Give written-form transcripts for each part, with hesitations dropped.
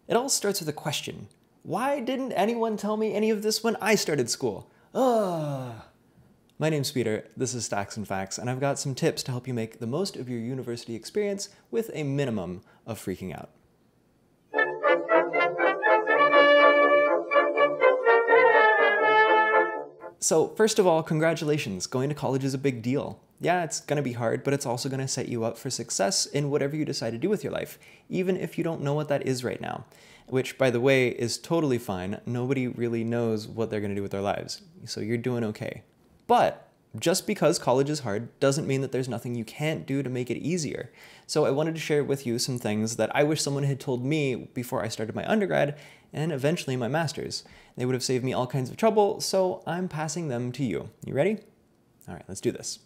It all starts with a question. Why didn't anyone tell me any of this when I started school? Ugh. My name's Peter, this is Stacks and Facts, and I've got some tips to help you make the most of your university experience with a minimum of freaking out. So first of all, congratulations, going to college is a big deal. Yeah, it's gonna be hard, but it's also gonna set you up for success in whatever you decide to do with your life, even if you don't know what that is right now. Which, by the way, is totally fine. Nobody really knows what they're gonna do with their lives, so you're doing okay. But just because college is hard doesn't mean that there's nothing you can't do to make it easier. So I wanted to share with you some things that I wish someone had told me before I started my undergrad and eventually my master's. They would have saved me all kinds of trouble, so I'm passing them to you. You ready? All right, let's do this.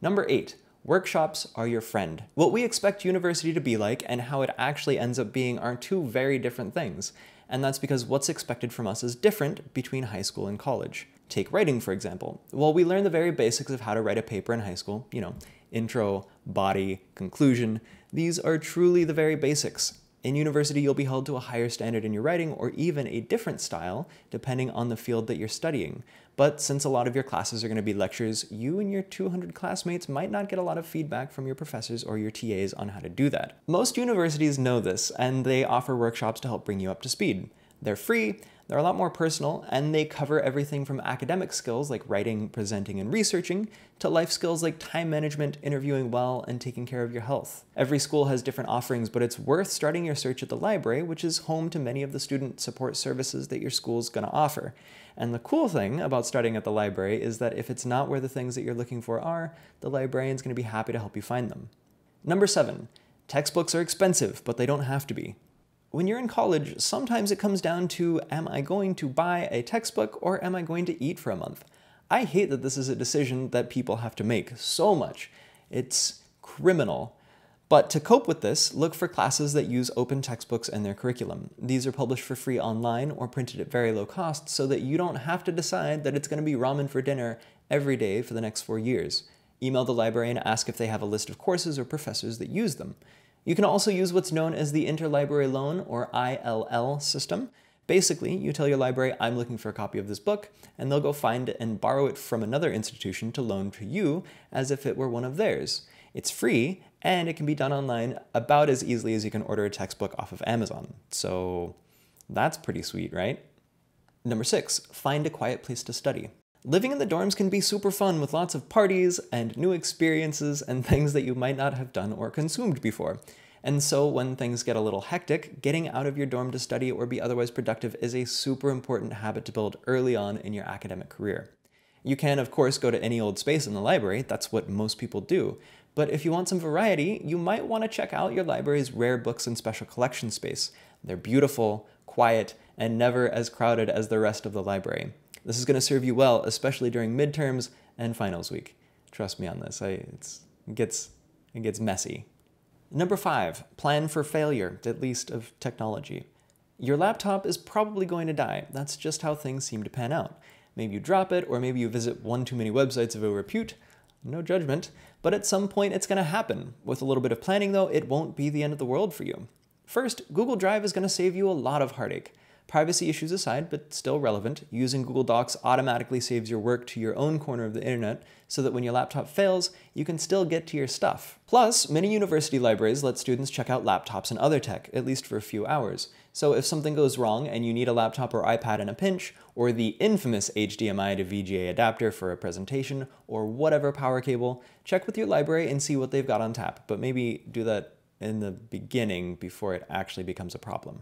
Number 8, workshops are your friend. What we expect university to be like and how it actually ends up being are two very different things. And that's because what's expected from us is different between high school and college. Take writing, for example. Well, we learn the very basics of how to write a paper in high school, intro, body, conclusion. These are truly the very basics. In university, you'll be held to a higher standard in your writing or even a different style, depending on the field that you're studying. But since a lot of your classes are going to be lectures, you and your 200 classmates might not get a lot of feedback from your professors or your TAs on how to do that. Most universities know this, and they offer workshops to help bring you up to speed. They're free, they're a lot more personal, and they cover everything from academic skills like writing, presenting, and researching, to life skills like time management, interviewing well, and taking care of your health. Every school has different offerings, but it's worth starting your search at the library, which is home to many of the student support services that your school's gonna offer. And the cool thing about starting at the library is that if it's not where the things that you're looking for are, the librarian's gonna be happy to help you find them. Number 7, textbooks are expensive, but they don't have to be. When you're in college, sometimes it comes down to, am I going to buy a textbook or am I going to eat for a month? I hate that this is a decision that people have to make so much. It's criminal. But to cope with this, look for classes that use open textbooks in their curriculum. These are published for free online or printed at very low cost so that you don't have to decide that it's going to be ramen for dinner every day for the next 4 years. Email the library and ask if they have a list of courses or professors that use them. You can also use what's known as the Interlibrary Loan, or ILL system. Basically, you tell your library, I'm looking for a copy of this book, and they'll go find it and borrow it from another institution to loan to you as if it were one of theirs. It's free, and it can be done online about as easily as you can order a textbook off of Amazon. So that's pretty sweet, right? Number 6, find a quiet place to study. Living in the dorms can be super fun with lots of parties and new experiences and things that you might not have done or consumed before. And so when things get a little hectic, getting out of your dorm to study or be otherwise productive is a super important habit to build early on in your academic career. You can, of course, go to any old space in the library. That's what most people do. But if you want some variety, you might want to check out your library's rare books and special collection space. They're beautiful, quiet, and never as crowded as the rest of the library. This is going to serve you well, especially during midterms and finals week. Trust me on this, it gets messy. Number 5, plan for failure, at least of technology. Your laptop is probably going to die. That's just how things seem to pan out. Maybe you drop it, or maybe you visit one too many websites of ill repute. No judgment, but at some point it's going to happen. With a little bit of planning though, it won't be the end of the world for you. First, Google Drive is going to save you a lot of heartache. Privacy issues aside, but still relevant, using Google Docs automatically saves your work to your own corner of the internet so that when your laptop fails, you can still get to your stuff. Plus, many university libraries let students check out laptops and other tech, at least for a few hours. So if something goes wrong and you need a laptop or iPad in a pinch, or the infamous HDMI to VGA adapter for a presentation, or whatever power cable, check with your library and see what they've got on tap, but maybe do that in the beginning before it actually becomes a problem.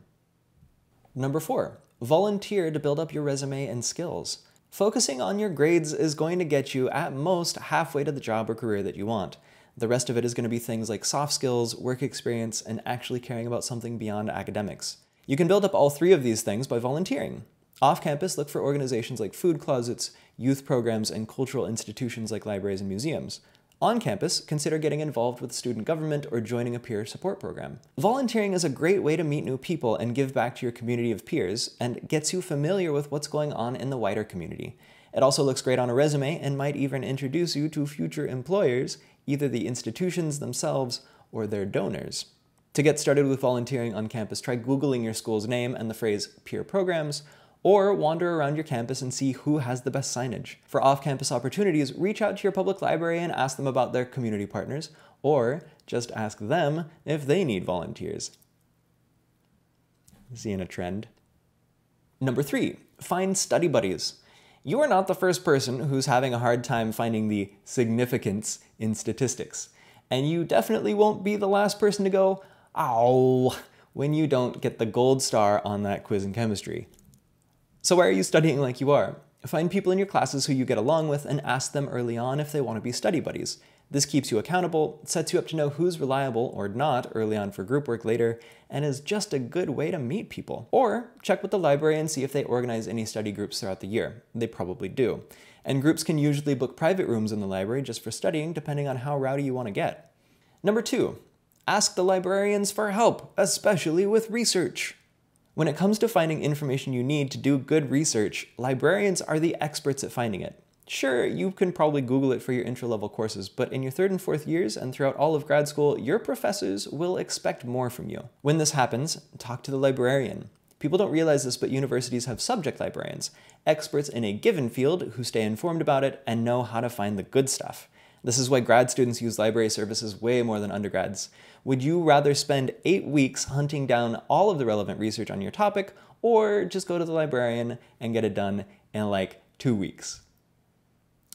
Number 4, volunteer to build up your resume and skills. Focusing on your grades is going to get you at most halfway to the job or career that you want. The rest of it is going to be things like soft skills, work experience, and actually caring about something beyond academics. You can build up all 3 of these things by volunteering. Off campus, look for organizations like food closets, youth programs, and cultural institutions like libraries and museums. On campus, consider getting involved with student government or joining a peer support program. Volunteering is a great way to meet new people and give back to your community of peers, and gets you familiar with what's going on in the wider community. It also looks great on a resume and might even introduce you to future employers, either the institutions themselves or their donors. To get started with volunteering on campus, try Googling your school's name and the phrase peer programs, or wander around your campus and see who has the best signage. For off-campus opportunities, reach out to your public library and ask them about their community partners, or just ask them if they need volunteers. Seeing a trend? Number 3, find study buddies. You are not the first person who's having a hard time finding the significance in statistics. And you definitely won't be the last person to go, "Ow," when you don't get the gold star on that quiz in chemistry. So why are you studying like you are? Find people in your classes who you get along with and ask them early on if they want to be study buddies. This keeps you accountable, sets you up to know who's reliable or not early on for group work later, and is just a good way to meet people. Or check with the library and see if they organize any study groups throughout the year. They probably do. And groups can usually book private rooms in the library just for studying, depending on how rowdy you want to get. Number 2, ask the librarians for help, especially with research. When it comes to finding information you need to do good research, librarians are the experts at finding it. Sure, you can probably Google it for your intro-level courses, but in your 3rd and 4th years and throughout all of grad school, your professors will expect more from you. When this happens, talk to the librarian. People don't realize this, but universities have subject librarians, experts in a given field who stay informed about it and know how to find the good stuff. This is why grad students use library services way more than undergrads. Would you rather spend 8 weeks hunting down all of the relevant research on your topic, or just go to the librarian and get it done in like 2 weeks?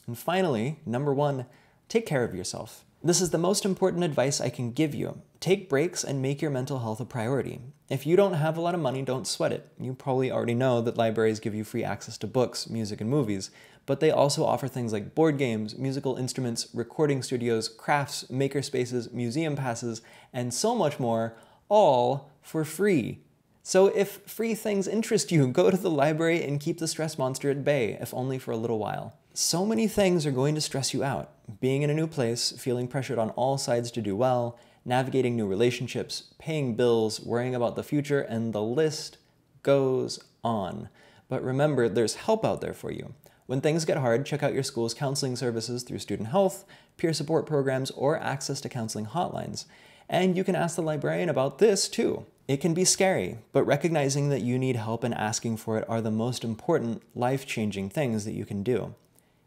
And finally, number 1, take care of yourself. This is the most important advice I can give you. Take breaks and make your mental health a priority. If you don't have a lot of money, don't sweat it. You probably already know that libraries give you free access to books, music, and movies, but they also offer things like board games, musical instruments, recording studios, crafts, makerspaces, museum passes, and so much more, all for free. So if free things interest you, go to the library and keep the stress monster at bay, if only for a little while. So many things are going to stress you out. Being in a new place, feeling pressured on all sides to do well, navigating new relationships, paying bills, worrying about the future, and the list goes on. But remember, there's help out there for you. When things get hard, check out your school's counseling services through student health, peer support programs, or access to counseling hotlines. And you can ask the librarian about this too. It can be scary, but recognizing that you need help and asking for it are the most important, life-changing things that you can do.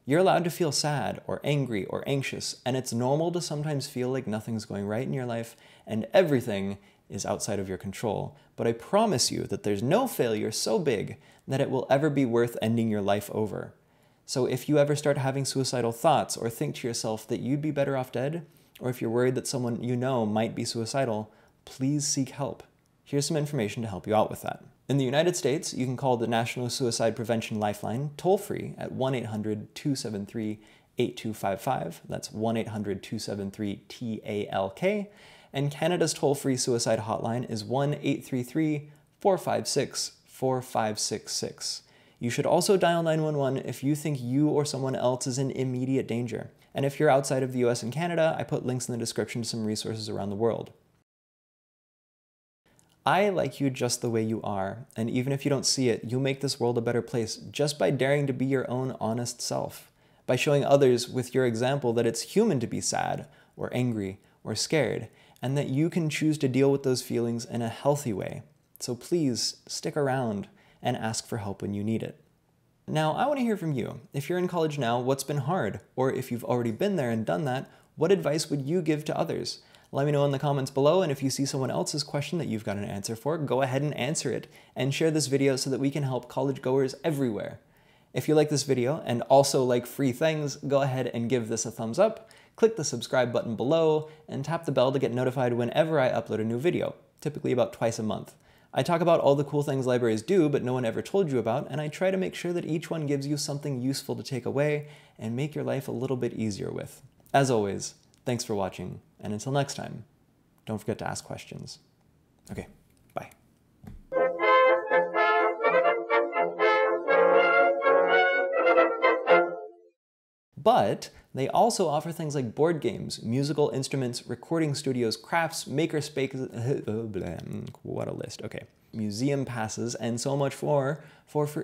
You're allowed to feel sad or angry or anxious, and it's normal to sometimes feel like nothing's going right in your life and everything is outside of your control. But I promise you that there's no failure so big that it will ever be worth ending your life over. So if you ever start having suicidal thoughts or think to yourself that you'd be better off dead, or if you're worried that someone you know might be suicidal, please seek help. Here's some information to help you out with that. In the United States, you can call the National Suicide Prevention Lifeline toll-free at 1-800-273-8255. That's 1-800-273-TALK. And Canada's toll-free suicide hotline is 1-833-456-4566. You should also dial 911 if you think you or someone else is in immediate danger. And if you're outside of the US and Canada, I put links in the description to some resources around the world. I like you just the way you are, and even if you don't see it, you'll make this world a better place just by daring to be your own honest self, by showing others with your example that it's human to be sad, or angry, or scared, and that you can choose to deal with those feelings in a healthy way. So please, stick around and ask for help when you need it. Now, I want to hear from you. If you're in college now, what's been hard? Or if you've already been there and done that, what advice would you give to others? Let me know in the comments below, and if you see someone else's question that you've got an answer for, go ahead and answer it, and share this video so that we can help college goers everywhere. If you like this video and also like free things, go ahead and give this a thumbs up, click the subscribe button below, and tap the bell to get notified whenever I upload a new video, typically about twice a month. I talk about all the cool things libraries do, but no one ever told you about, and I try to make sure that each one gives you something useful to take away and make your life a little bit easier with. As always, thanks for watching, and until next time, don't forget to ask questions. Okay, bye. But they also offer things like board games, musical instruments, recording studios, crafts, makerspaces, what a list, okay. Museum passes, and so much more for free.